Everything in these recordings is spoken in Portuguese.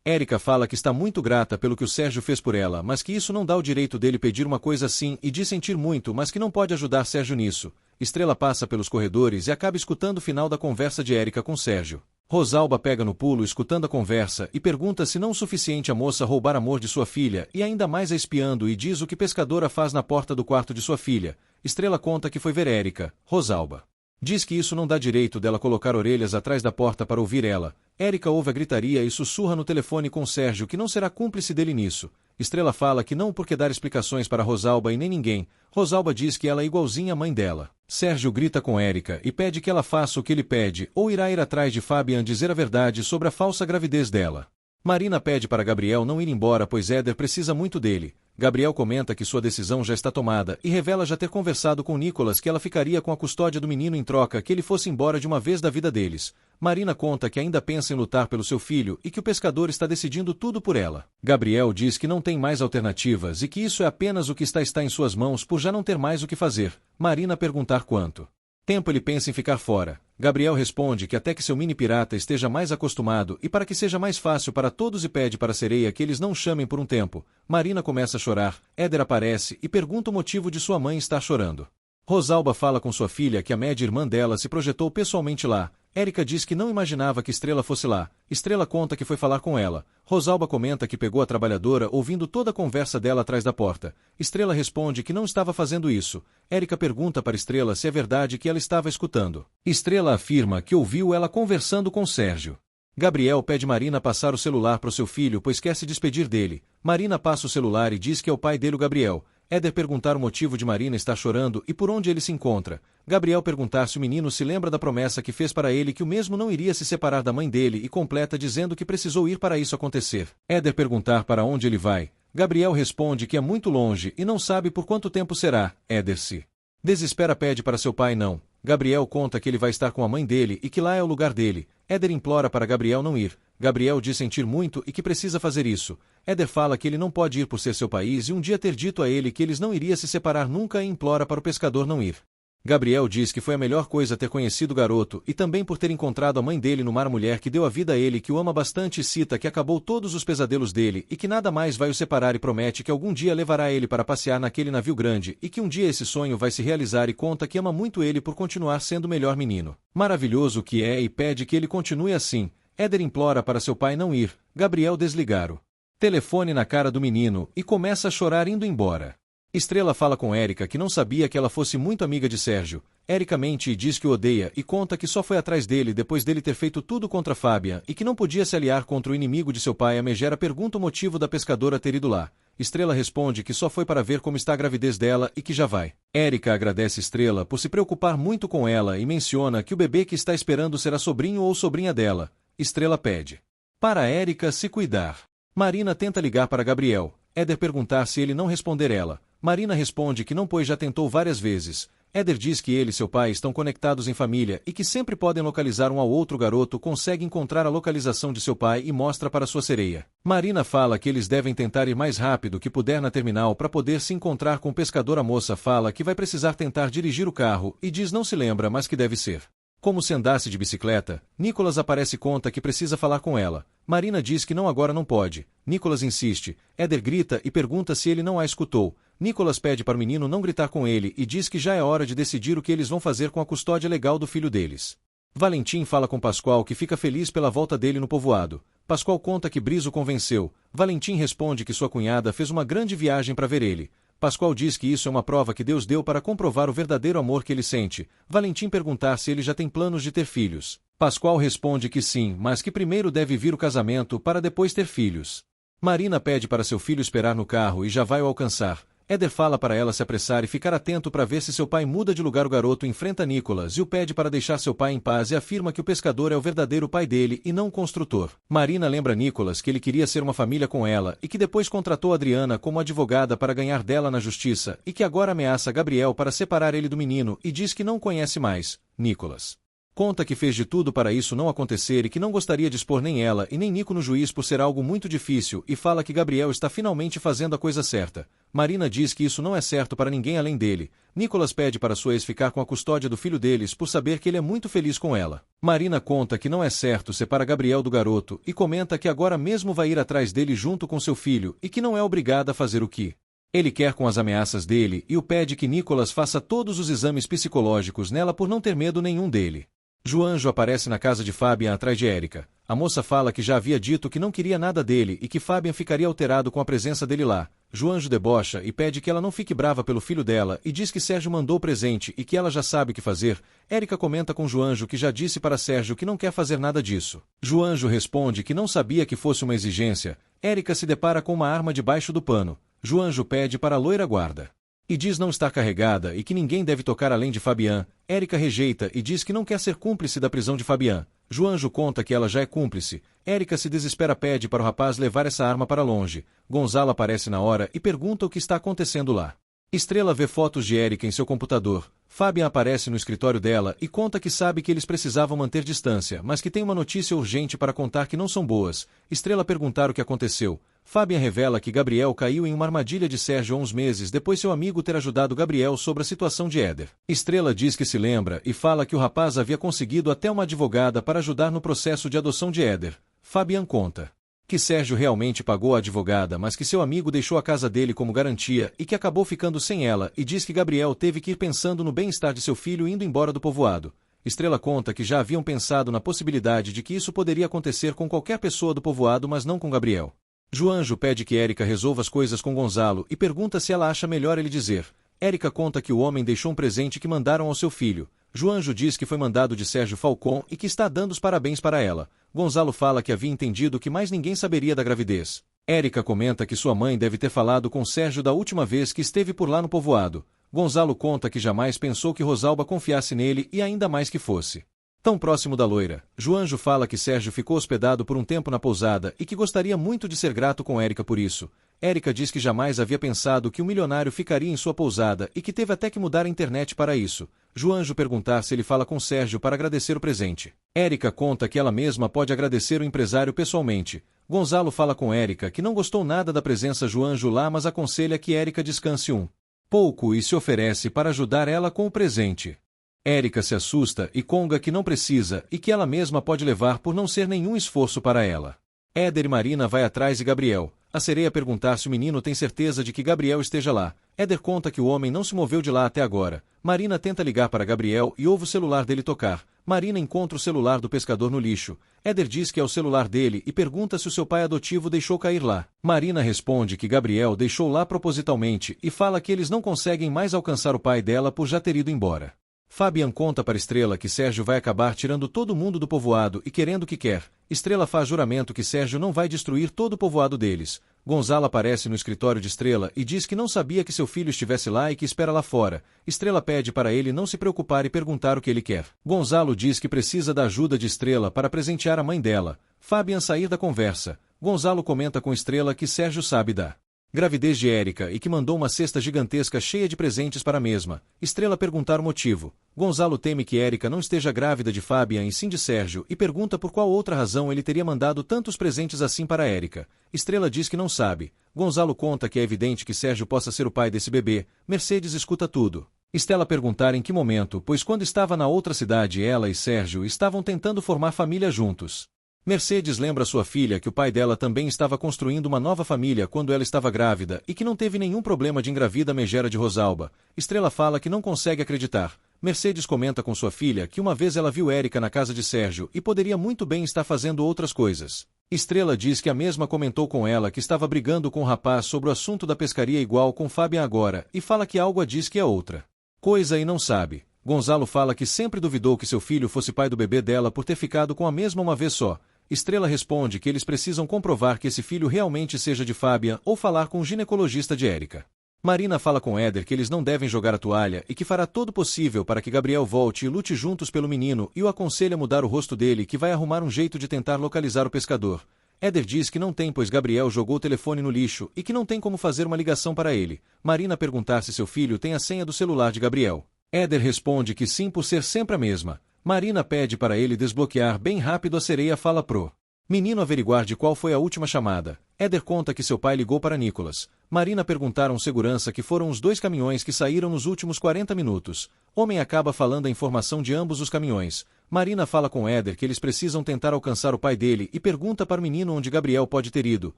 Érica fala que está muito grata pelo que o Sérgio fez por ela, mas que isso não dá o direito dele pedir uma coisa assim e de sentir muito, mas que não pode ajudar Sérgio nisso. Estrela passa pelos corredores e acaba escutando o final da conversa de Érica com Sérgio. Rosalba pega no pulo escutando a conversa e pergunta se não o suficiente a moça roubar amor de sua filha e ainda mais a espiando e diz o que pescadora faz na porta do quarto de sua filha. Estrela conta que foi ver Érica. Rosalba diz que isso não dá direito dela colocar orelhas atrás da porta para ouvir ela. Érica ouve a gritaria e sussurra no telefone com Sérgio que não será cúmplice dele nisso. Estrela fala que não porque dar explicações para Rosalba e nem ninguém. Rosalba diz que ela é igualzinha à mãe dela. Sérgio grita com Érica e pede que ela faça o que ele pede ou irá ir atrás de Fabian dizer a verdade sobre a falsa gravidez dela. Marina pede para Gabriel não ir embora pois Éder precisa muito dele. Gabriel comenta que sua decisão já está tomada e revela já ter conversado com Nicolas que ela ficaria com a custódia do menino em troca que ele fosse embora de uma vez da vida deles. Marina conta que ainda pensa em lutar pelo seu filho e que o pescador está decidindo tudo por ela. Gabriel diz que não tem mais alternativas e que isso é apenas o que está em suas mãos por já não ter mais o que fazer. Marina perguntar quanto tempo ele pensa em ficar fora. Gabriel responde que até que seu mini pirata esteja mais acostumado e para que seja mais fácil para todos e pede para a sereia que eles não chamem por um tempo. Marina começa a chorar, Éder aparece e pergunta o motivo de sua mãe estar chorando. Rosalba fala com sua filha que a média irmã dela se projetou pessoalmente lá. Érica diz que não imaginava que Estrela fosse lá. Estrela conta que foi falar com ela. Rosalba comenta que pegou a trabalhadora ouvindo toda a conversa dela atrás da porta. Estrela responde que não estava fazendo isso. Érica pergunta para Estrela se é verdade que ela estava escutando. Estrela afirma que ouviu ela conversando com Sérgio. Gabriel pede Marina passar o celular para o seu filho pois quer se despedir dele. Marina passa o celular e diz que é o pai dele, o Gabriel. Éder perguntar o motivo de Marina estar chorando e por onde ele se encontra. Gabriel perguntar se o menino se lembra da promessa que fez para ele que o mesmo não iria se separar da mãe dele e completa dizendo que precisou ir para isso acontecer. Éder perguntar para onde ele vai. Gabriel responde que é muito longe e não sabe por quanto tempo será. Éder se desespera, pede para seu pai não. Gabriel conta que ele vai estar com a mãe dele e que lá é o lugar dele. Éder implora para Gabriel não ir. Gabriel diz sentir muito e que precisa fazer isso. Éder fala que ele não pode ir por ser seu país e um dia ter dito a ele que eles não iriam se separar nunca e implora para o pescador não ir. Gabriel diz que foi a melhor coisa ter conhecido o garoto e também por ter encontrado a mãe dele no mar, mulher que deu a vida a ele, que o ama bastante e cita que acabou todos os pesadelos dele e que nada mais vai o separar e promete que algum dia levará ele para passear naquele navio grande e que um dia esse sonho vai se realizar e conta que ama muito ele por continuar sendo o melhor menino. Maravilhoso que é e pede que ele continue assim. Éder implora para seu pai não ir. Gabriel desligar o telefone na cara do menino e começa a chorar indo embora. Estrela fala com Érica que não sabia que ela fosse muito amiga de Sérgio. Érica mente e diz que o odeia e conta que só foi atrás dele depois dele ter feito tudo contra Fabian e que não podia se aliar contra o inimigo de seu pai. A Megera pergunta o motivo da pescadora ter ido lá. Estrela responde que só foi para ver como está a gravidez dela e que já vai. Érica agradece Estrela por se preocupar muito com ela e menciona que o bebê que está esperando será sobrinho ou sobrinha dela. Estrela pede para Érica se cuidar. Marina tenta ligar para Gabriel. Éder perguntar se ele não responder ela. Marina responde que não pois já tentou várias vezes. Éder diz que ele e seu pai estão conectados em família e que sempre podem localizar um ao outro. O garoto consegue encontrar a localização de seu pai e mostra para sua sereia. Marina fala que eles devem tentar ir mais rápido que puder na terminal para poder se encontrar com o pescador. A moça fala que vai precisar tentar dirigir o carro e diz não se lembra, mas que deve ser como se andasse de bicicleta. Nicolas aparece e conta que precisa falar com ela. Marina diz que não, agora não pode. Nicolas insiste. Éder grita e pergunta se ele não a escutou. Nicolas pede para o menino não gritar com ele e diz que já é hora de decidir o que eles vão fazer com a custódia legal do filho deles. Valentim fala com Pascoal que fica feliz pela volta dele no povoado. Pascoal conta que Brizo convenceu. Valentim responde que sua cunhada fez uma grande viagem para ver ele. Pascoal diz que isso é uma prova que Deus deu para comprovar o verdadeiro amor que ele sente. Valentim perguntar se ele já tem planos de ter filhos. Pascoal responde que sim, mas que primeiro deve vir o casamento para depois ter filhos. Marina pede para seu filho esperar no carro e já vai o alcançar. Éder fala para ela se apressar e ficar atento para ver se seu pai muda de lugar. O garoto enfrenta Nicolas e o pede para deixar seu pai em paz e afirma que o pescador é o verdadeiro pai dele e não o construtor. Marina lembra Nicolas que ele queria ser uma família com ela e que depois contratou Adriana como advogada para ganhar dela na justiça e que agora ameaça Gabriel para separar ele do menino e diz que não conhece mais Nicolas. Conta que fez de tudo para isso não acontecer e que não gostaria de expor nem ela e nem Nico no juiz por ser algo muito difícil e fala que Gabriel está finalmente fazendo a coisa certa. Marina diz que isso não é certo para ninguém além dele. Nicolas pede para sua ex ficar com a custódia do filho deles por saber que ele é muito feliz com ela. Marina conta que não é certo separar Gabriel do garoto e comenta que agora mesmo vai ir atrás dele junto com seu filho e que não é obrigada a fazer o que ele quer com as ameaças dele e o pede que Nicolas faça todos os exames psicológicos nela por não ter medo nenhum dele. Joanjo aparece na casa de Fabian atrás de Érica. A moça fala que já havia dito que não queria nada dele e que Fabian ficaria alterado com a presença dele lá. Joanjo debocha e pede que ela não fique brava pelo filho dela e diz que Sérgio mandou o presente e que ela já sabe o que fazer. Érica comenta com Joanjo que já disse para Sérgio que não quer fazer nada disso. Joanjo responde que não sabia que fosse uma exigência. Érica se depara com uma arma debaixo do pano. Joanjo pede para a loira guarda e diz não estar carregada e que ninguém deve tocar além de Fabian. Érica rejeita e diz que não quer ser cúmplice da prisão de Fabian. Joanjo conta que ela já é cúmplice. Érica se desespera, pede para o rapaz levar essa arma para longe. Gonzalo aparece na hora e pergunta o que está acontecendo lá. Estrela vê fotos de Érica em seu computador. Fabian aparece no escritório dela e conta que sabe que eles precisavam manter distância, mas que tem uma notícia urgente para contar que não são boas. Estrela perguntar o que aconteceu. Fabian revela que Gabriel caiu em uma armadilha de Sérgio há uns meses depois seu amigo ter ajudado Gabriel sobre a situação de Éder. Estrela diz que se lembra e fala que o rapaz havia conseguido até uma advogada para ajudar no processo de adoção de Éder. Fabian conta que Sérgio realmente pagou a advogada, mas que seu amigo deixou a casa dele como garantia e que acabou ficando sem ela, e diz que Gabriel teve que ir pensando no bem-estar de seu filho indo embora do povoado. Estrela conta que já haviam pensado na possibilidade de que isso poderia acontecer com qualquer pessoa do povoado, mas não com Gabriel. Joanjo pede que Érica resolva as coisas com Gonzalo e pergunta se ela acha melhor ele dizer. Érica conta que o homem deixou um presente que mandaram ao seu filho. Joanjo diz que foi mandado de Sérgio Falcon e que está dando os parabéns para ela. Gonzalo fala que havia entendido que mais ninguém saberia da gravidez. Érica comenta que sua mãe deve ter falado com Sérgio da última vez que esteve por lá no povoado. Gonzalo conta que jamais pensou que Rosalba confiasse nele e ainda mais que fosse tão próximo da loira. Joanjo fala que Sérgio ficou hospedado por um tempo na pousada e que gostaria muito de ser grato com Érica por isso. Érica diz que jamais havia pensado que um milionário ficaria em sua pousada e que teve até que mudar a internet para isso. Joanjo perguntar se ele fala com Sérgio para agradecer o presente. Érica conta que ela mesma pode agradecer o empresário pessoalmente. Gonzalo fala com Érica que não gostou nada da presença Joanjo lá, mas aconselha que Érica descanse um pouco e se oferece para ajudar ela com o presente. Érica se assusta e conga que não precisa e que ela mesma pode levar por não ser nenhum esforço para ela. Éder e Marina vai atrás de Gabriel. A sereia perguntar se o menino tem certeza de que Gabriel esteja lá. Éder conta que o homem não se moveu de lá até agora. Marina tenta ligar para Gabriel e ouve o celular dele tocar. Marina encontra o celular do pescador no lixo. Éder diz que é o celular dele e pergunta se o seu pai adotivo deixou cair lá. Marina responde que Gabriel deixou lá propositalmente e fala que eles não conseguem mais alcançar o pai dela por já ter ido embora. Fabian conta para Estrela que Sérgio vai acabar tirando todo mundo do povoado e querendo o que quer. Estrela faz juramento que Sérgio não vai destruir todo o povoado deles. Gonzalo aparece no escritório de Estrela e diz que não sabia que seu filho estivesse lá e que espera lá fora. Estrela pede para ele não se preocupar e perguntar o que ele quer. Gonzalo diz que precisa da ajuda de Estrela para presentear a mãe dela. Fabian sair da conversa. Gonzalo comenta com Estrela que Sérgio sabe da gravidez de Érica e que mandou uma cesta gigantesca cheia de presentes para a mesma. Estrela perguntar o motivo. Gonzalo teme que Érica não esteja grávida de Fabian e sim de Sérgio e pergunta por qual outra razão ele teria mandado tantos presentes assim para Érica. Estrela diz que não sabe. Gonzalo conta que é evidente que Sérgio possa ser o pai desse bebê. Mercedes escuta tudo. Estela perguntar em que momento, pois quando estava na outra cidade ela e Sérgio estavam tentando formar família juntos. Mercedes lembra sua filha que o pai dela também estava construindo uma nova família quando ela estava grávida e que não teve nenhum problema de engravida megera de Rosalba. Estrela fala que não consegue acreditar. Mercedes comenta com sua filha que uma vez ela viu Érica na casa de Sérgio e poderia muito bem estar fazendo outras coisas. Estrela diz que a mesma comentou com ela que estava brigando com o rapaz sobre o assunto da pescaria igual com Fabian agora e fala que algo a diz que é outra coisa e não sabe. Gonzalo fala que sempre duvidou que seu filho fosse pai do bebê dela por ter ficado com a mesma uma vez só. Estrela responde que eles precisam comprovar que esse filho realmente seja de Fabian ou falar com o ginecologista de Érica. Marina fala com Éder que eles não devem jogar a toalha e que fará todo o possível para que Gabriel volte e lute juntos pelo menino e o aconselha a mudar o rosto dele, que vai arrumar um jeito de tentar localizar o pescador. Éder diz que não tem, pois Gabriel jogou o telefone no lixo e que não tem como fazer uma ligação para ele. Marina perguntar se seu filho tem a senha do celular de Gabriel. Éder responde que sim, por ser sempre a mesma. Marina pede para ele desbloquear bem rápido a sereia fala pro menino averiguar de qual foi a última chamada. Éder conta que seu pai ligou para Nicholas. Marina perguntar a um segurança que foram os 2 caminhões que saíram nos últimos 40 minutos. Homem acaba falando a informação de ambos os caminhões. Marina fala com Éder que eles precisam tentar alcançar o pai dele e pergunta para o menino onde Gabriel pode ter ido.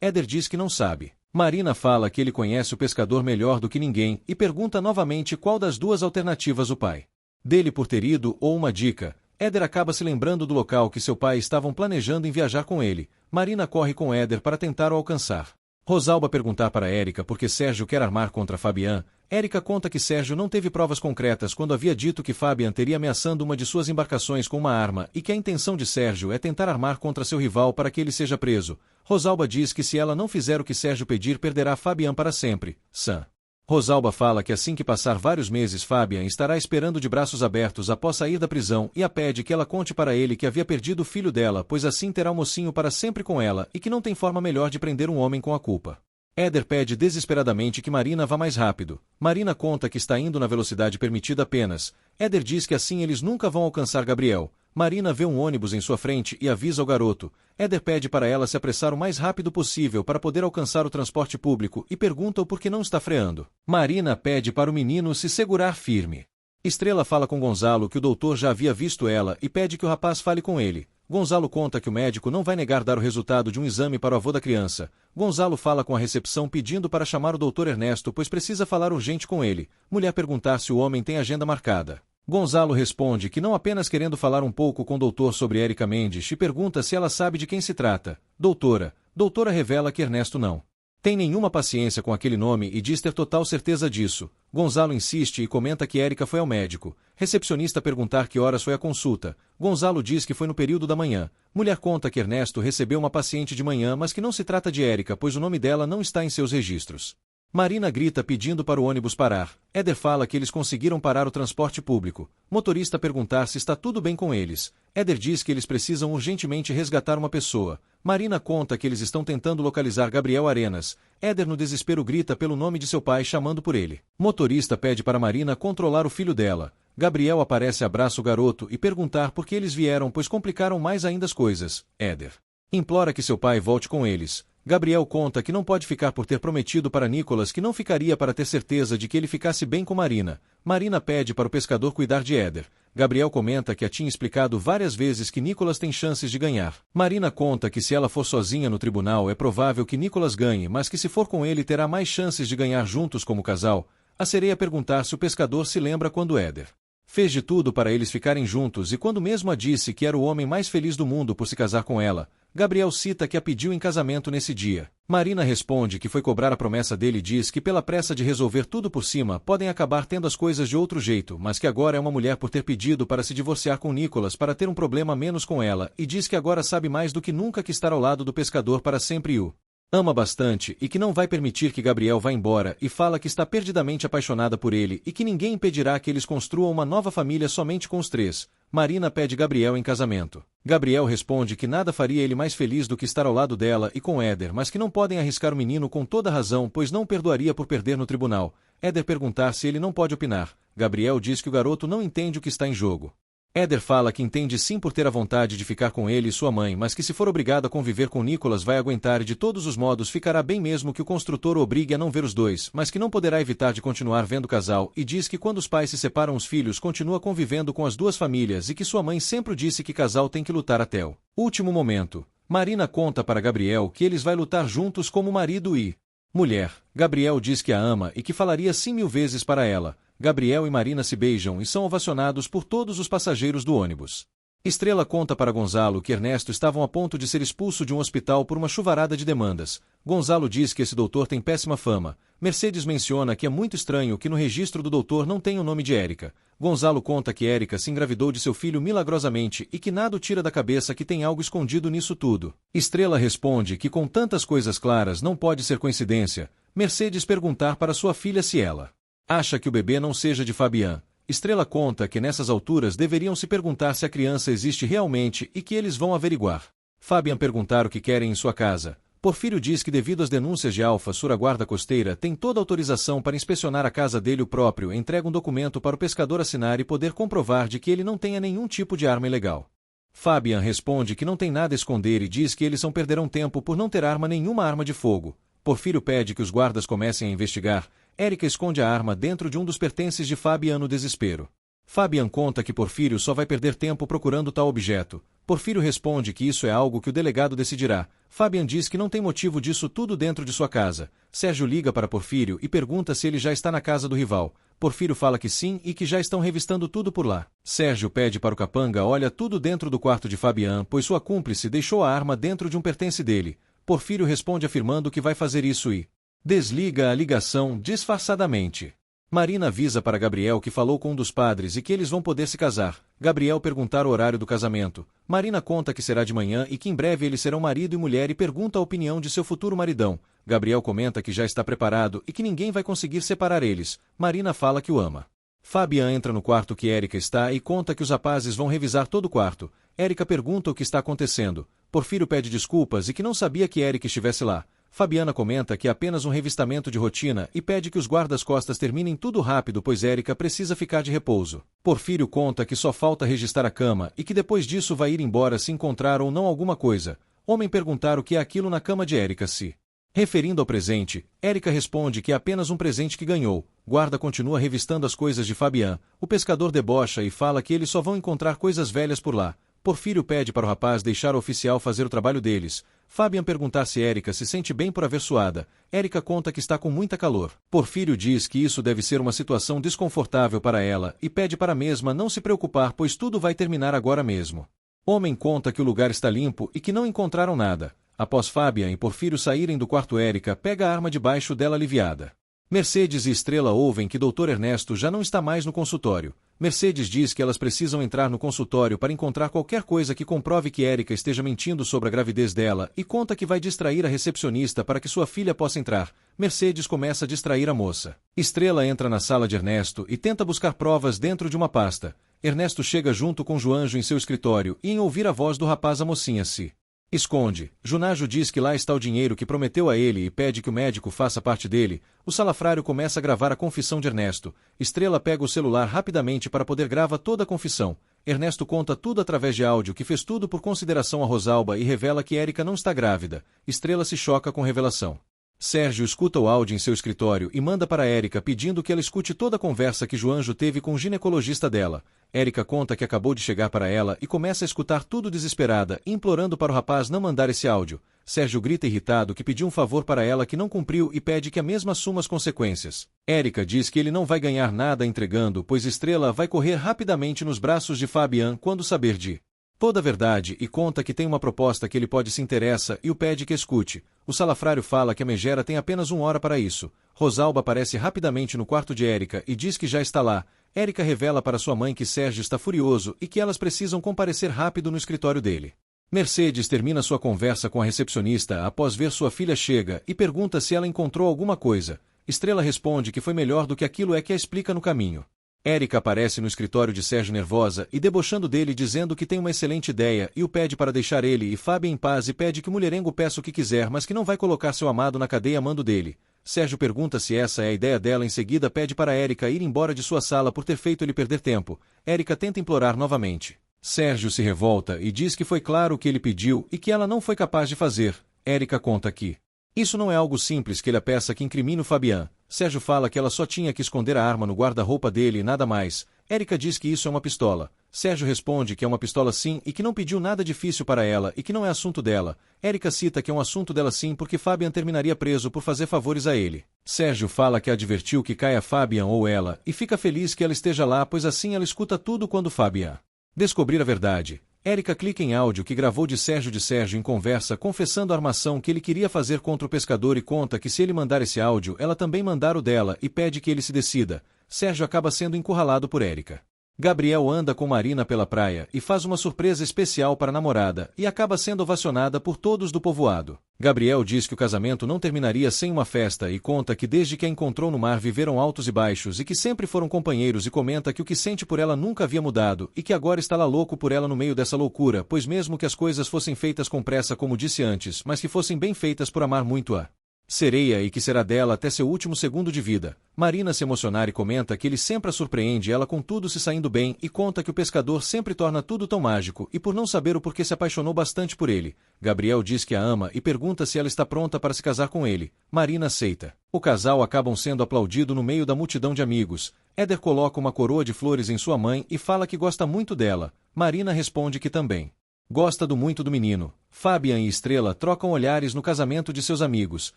Éder diz que não sabe. Marina fala que ele conhece o pescador melhor do que ninguém e pergunta novamente qual das 2 alternativas o pai dele por ter ido ou uma dica. Éder acaba se lembrando do local que seu pai estavam planejando em viajar com ele. Marina corre com Éder para tentar o alcançar. Rosalba perguntar para Érica por que Sérgio quer armar contra Fabian. Érica conta que Sérgio não teve provas concretas quando havia dito que Fabian teria ameaçando uma de suas embarcações com uma arma e que a intenção de Sérgio é tentar armar contra seu rival para que ele seja preso. Rosalba diz que se ela não fizer o que Sérgio pedir perderá Fabian para sempre. Sam. Rosalba fala que assim que passar vários meses Fabian estará esperando de braços abertos após sair da prisão e a pede que ela conte para ele que havia perdido o filho dela, pois assim terá o mocinho para sempre com ela e que não tem forma melhor de prender um homem com a culpa. Éder pede desesperadamente que Marina vá mais rápido. Marina conta que está indo na velocidade permitida apenas. Éder diz que assim eles nunca vão alcançar Gabriel. Marina vê um ônibus em sua frente e avisa ao garoto. Éder pede para ela se apressar o mais rápido possível para poder alcançar o transporte público e pergunta-o por que não está freando. Marina pede para o menino se segurar firme. Estrela fala com Gonzalo que o doutor já havia visto ela e pede que o rapaz fale com ele. Gonzalo conta que o médico não vai negar dar o resultado de um exame para o avô da criança. Gonzalo fala com a recepção pedindo para chamar o doutor Ernesto pois precisa falar urgente com ele. Mulher perguntar se o homem tem agenda marcada. Gonzalo responde que não apenas querendo falar um pouco com o doutor sobre Érica Mendes e pergunta se ela sabe de quem se trata. Doutora revela que Ernesto não tem nenhuma paciência com aquele nome e diz ter total certeza disso. Gonzalo insiste e comenta que Érica foi ao médico. Recepcionista perguntar que horas foi a consulta. Gonzalo diz que foi no período da manhã. Mulher conta que Ernesto recebeu uma paciente de manhã, mas que não se trata de Érica, pois o nome dela não está em seus registros. Marina grita pedindo para o ônibus parar. Éder fala que eles conseguiram parar o transporte público. Motorista perguntar se está tudo bem com eles. Éder diz que eles precisam urgentemente resgatar uma pessoa. Marina conta que eles estão tentando localizar Gabriel Arenas. Éder no desespero grita pelo nome de seu pai chamando por ele. Motorista pede para Marina controlar o filho dela. Gabriel aparece, abraça o garoto e perguntar por que eles vieram, pois complicaram mais ainda as coisas. Éder implora que seu pai volte com eles. Gabriel conta que não pode ficar por ter prometido para Nicholas que não ficaria para ter certeza de que ele ficasse bem com Marina. Marina pede para o pescador cuidar de Éder. Gabriel comenta que a tinha explicado várias vezes que Nicholas tem chances de ganhar. Marina conta que se ela for sozinha no tribunal é provável que Nicholas ganhe, mas que se for com ele terá mais chances de ganhar juntos como casal. A sereia perguntar se o pescador se lembra quando Éder fez de tudo para eles ficarem juntos e quando mesmo a disse que era o homem mais feliz do mundo por se casar com ela. Gabriel cita que a pediu em casamento nesse dia. Marina responde que foi cobrar a promessa dele e diz que pela pressa de resolver tudo por cima podem acabar tendo as coisas de outro jeito, mas que agora é uma mulher por ter pedido para se divorciar com Nicholas para ter um problema menos com ela e diz que agora sabe mais do que nunca que estar ao lado do pescador para sempre o ama bastante e que não vai permitir que Gabriel vá embora e fala que está perdidamente apaixonada por ele e que ninguém impedirá que eles construam uma nova família somente com os 3. Marina pede Gabriel em casamento. Gabriel responde que nada faria ele mais feliz do que estar ao lado dela e com Éder, mas que não podem arriscar o menino com toda razão, pois não perdoaria por perder no tribunal. Éder perguntar se ele não pode opinar. Gabriel diz que o garoto não entende o que está em jogo. Éder fala que entende sim por ter a vontade de ficar com ele e sua mãe, mas que se for obrigado a conviver com Nicholas vai aguentar e de todos os modos ficará bem mesmo que o construtor o obrigue a não ver os dois, mas que não poderá evitar de continuar vendo o casal e diz que quando os pais se separam os filhos continua convivendo com as 2 famílias e que sua mãe sempre disse que casal tem que lutar até o último momento. Marina conta para Gabriel que eles vai lutar juntos como marido e mulher. Gabriel diz que a ama e que falaria sim 1000 vezes para ela. Gabriel e Marina se beijam e são ovacionados por todos os passageiros do ônibus. Estrela conta para Gonzalo que Ernesto estavam a ponto de ser expulso de um hospital por uma chuvarada de demandas. Gonzalo diz que esse doutor tem péssima fama. Mercedes menciona que é muito estranho que no registro do doutor não tenha o nome de Érica. Gonzalo conta que Érica se engravidou de seu filho milagrosamente e que nada o tira da cabeça que tem algo escondido nisso tudo. Estrela responde que com tantas coisas claras não pode ser coincidência. Mercedes perguntar para sua filha se ela acha que o bebê não seja de Fabian. Estrela conta que nessas alturas deveriam se perguntar se a criança existe realmente e que eles vão averiguar. Fabian perguntar o que querem em sua casa. Porfírio diz que devido às denúncias de Alfa Sur, a guarda costeira tem toda a autorização para inspecionar a casa dele. O próprio entrega um documento para o pescador assinar e poder comprovar de que ele não tenha nenhum tipo de arma ilegal. Fabian responde que não tem nada a esconder e diz que eles não perderão tempo por não ter nenhuma arma de fogo. Porfírio pede que os guardas comecem a investigar. Érica esconde a arma dentro de um dos pertences de Fabian no desespero. Fabian conta que Porfírio só vai perder tempo procurando tal objeto. Porfírio responde que isso é algo que o delegado decidirá. Fabian diz que não tem motivo disso tudo dentro de sua casa. Sérgio liga para Porfírio e pergunta se ele já está na casa do rival. Porfírio fala que sim e que já estão revistando tudo por lá. Sérgio pede para o capanga olhar tudo dentro do quarto de Fabian, pois sua cúmplice deixou a arma dentro de um pertence dele. Porfírio responde afirmando que vai fazer isso e desliga a ligação disfarçadamente. Marina avisa para Gabriel que falou com um dos padres e que eles vão poder se casar. Gabriel perguntar o horário do casamento. Marina conta que será de manhã e que em breve eles serão marido e mulher e pergunta a opinião de seu futuro maridão. Gabriel comenta que já está preparado e que ninguém vai conseguir separar eles. Marina fala que o ama. Fabian entra no quarto que Érica está e conta que os rapazes vão revisar todo o quarto. Érica pergunta o que está acontecendo. Porfírio pede desculpas e que não sabia que Érica estivesse lá. Fabiana comenta que é apenas um revistamento de rotina e pede que os guardas-costas terminem tudo rápido, pois Érica precisa ficar de repouso. Porfírio conta que só falta registrar a cama e que depois disso vai ir embora se encontrar ou não alguma coisa. Homem perguntar o que é aquilo na cama de Érica se referindo ao presente, Érica responde que é apenas um presente que ganhou. Guarda continua revistando as coisas de Fabian. O pescador debocha e fala que eles só vão encontrar coisas velhas por lá. Porfírio pede para o rapaz deixar o oficial fazer o trabalho deles. Fabian perguntar se Érica se sente bem por haver suada. Érica conta que está com muita calor. Porfírio diz que isso deve ser uma situação desconfortável para ela e pede para a mesma não se preocupar, pois tudo vai terminar agora mesmo. Homem conta que o lugar está limpo e que não encontraram nada. Após Fabian e Porfírio saírem do quarto, Érica pega a arma debaixo dela aliviada. Mercedes e Estrela ouvem que Dr. Ernesto já não está mais no consultório. Mercedes diz que elas precisam entrar no consultório para encontrar qualquer coisa que comprove que Érica esteja mentindo sobre a gravidez dela e conta que vai distrair a recepcionista para que sua filha possa entrar. Mercedes começa a distrair a moça. Estrela entra na sala de Ernesto e tenta buscar provas dentro de uma pasta. Ernesto chega junto com Joanjo em seu escritório e, em ouvir a voz do rapaz, a mocinha se esconde. Junajo diz que lá está o dinheiro que prometeu a ele e pede que o médico faça parte dele. O salafrário começa a gravar a confissão de Ernesto. Estrela pega o celular rapidamente para poder gravar toda a confissão. Ernesto conta tudo através de áudio, que fez tudo por consideração a Rosalba e revela que Érica não está grávida. Estrela se choca com a revelação. Sérgio escuta o áudio em seu escritório e manda para Érica pedindo que ela escute toda a conversa que Joanjo teve com o ginecologista dela. Érica conta que acabou de chegar para ela e começa a escutar tudo desesperada, implorando para o rapaz não mandar esse áudio. Sérgio grita irritado que pediu um favor para ela que não cumpriu e pede que a mesma assuma as consequências. Érica diz que ele não vai ganhar nada entregando, pois Estrela vai correr rapidamente nos braços de Fabian quando saber de toda a verdade e conta que tem uma proposta que ele pode se interessa e o pede que escute. O salafrário fala que a megera tem apenas 1 hora para isso. Rosalba aparece rapidamente no quarto de Érica e diz que já está lá. Érica revela para sua mãe que Sérgio está furioso e que elas precisam comparecer rápido no escritório dele. Mercedes termina sua conversa com a recepcionista após ver sua filha chega e pergunta se ela encontrou alguma coisa. Estrela responde que foi melhor do que aquilo que a explica no caminho. Érica aparece no escritório de Sérgio nervosa e debochando dele, dizendo que tem uma excelente ideia e o pede para deixar ele e Fábio em paz e pede que o mulherengo peça o que quiser, mas que não vai colocar seu amado na cadeia a mando dele. Sérgio pergunta se essa é a ideia dela, em seguida pede para Érica ir embora de sua sala por ter feito ele perder tempo. Érica tenta implorar novamente. Sérgio se revolta e diz que foi claro o que ele pediu e que ela não foi capaz de fazer. Érica conta que isso não é algo simples, que ele a peça que incrimina o Fabian. Sérgio fala que ela só tinha que esconder a arma no guarda-roupa dele e nada mais. Érica diz que isso é uma pistola. Sérgio responde que é uma pistola sim e que não pediu nada difícil para ela e que não é assunto dela. Érica cita que é um assunto dela sim porque Fabian terminaria preso por fazer favores a ele. Sérgio fala que advertiu que caia Fabian ou ela e fica feliz que ela esteja lá, pois assim ela escuta tudo quando Fabian descobrir a verdade. Érica clica em áudio que gravou de Sérgio em conversa, confessando a armação que ele queria fazer contra o pescador e conta que se ele mandar esse áudio, ela também mandar o dela e pede que ele se decida. Sérgio acaba sendo encurralado por Érica. Gabriel anda com Marina pela praia e faz uma surpresa especial para a namorada e acaba sendo ovacionada por todos do povoado. Gabriel diz que o casamento não terminaria sem uma festa e conta que desde que a encontrou no mar viveram altos e baixos e que sempre foram companheiros, e comenta que o que sente por ela nunca havia mudado e que agora está lá louco por ela no meio dessa loucura, pois mesmo que as coisas fossem feitas com pressa como disse antes, mas que fossem bem feitas por amar muito a sereia e que será dela até seu último segundo de vida. Marina se emociona e comenta que ele sempre a surpreende, ela com tudo se saindo bem, e conta que o pescador sempre torna tudo tão mágico e por não saber o porquê se apaixonou bastante por ele. Gabriel diz que a ama e pergunta se ela está pronta para se casar com ele. Marina aceita. O casal acabam sendo aplaudido no meio da multidão de amigos. Éder coloca uma coroa de flores em sua mãe e fala que gosta muito dela. Marina responde que também gosta muito do menino. Fabian e Estrela trocam olhares no casamento de seus amigos.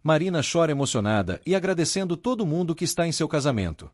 Marina chora emocionada e agradecendo todo mundo que está em seu casamento.